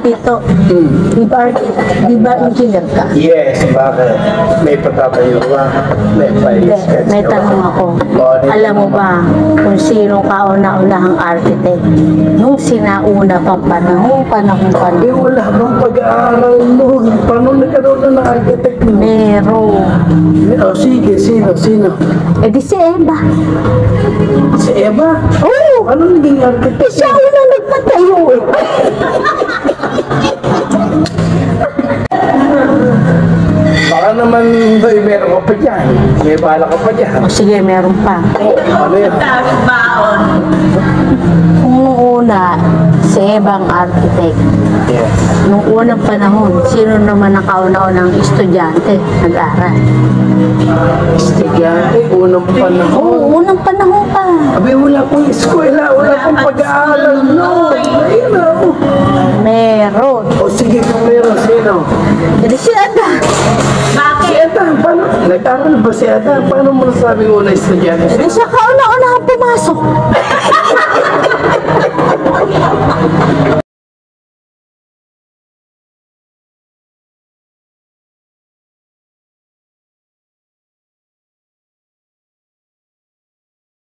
Tito, di ba engineer ka? Yes, bakit? May pagkakayuwa, may pais. May tanong ako. Alam mo ba kung sino kauna-unahang architect? Nung sinauna pang panahon Eh, wala bang pag-aaral noon? Paano nagkaroon na ng architect mo? Meron. Oh, sige, sino? Eh di si Eva. Si Eva? Oo! Ano naging architect? Siya una nagpatayo eh. Baka naman doy, meron ka pa dyan. May bala ka pa dyan. O sige, meron pa. Ano yan? Kung nung una, si Eva ang architect. Yes. Nung unang panahon, sino naman ang kauna-unang estudyante nag-aral? Estudyante, unang panahon. Oo, unang panahon pa. Abi, wala pong eskwela, wala pong pag-aaral noon. Ayun na. Meron. O sige, kung meron, sino? Jadi si Ada. Si Eda, paano? Nag-aaral ba si Eda? Paano mo nasabi una estudyante? Jadi siya kauna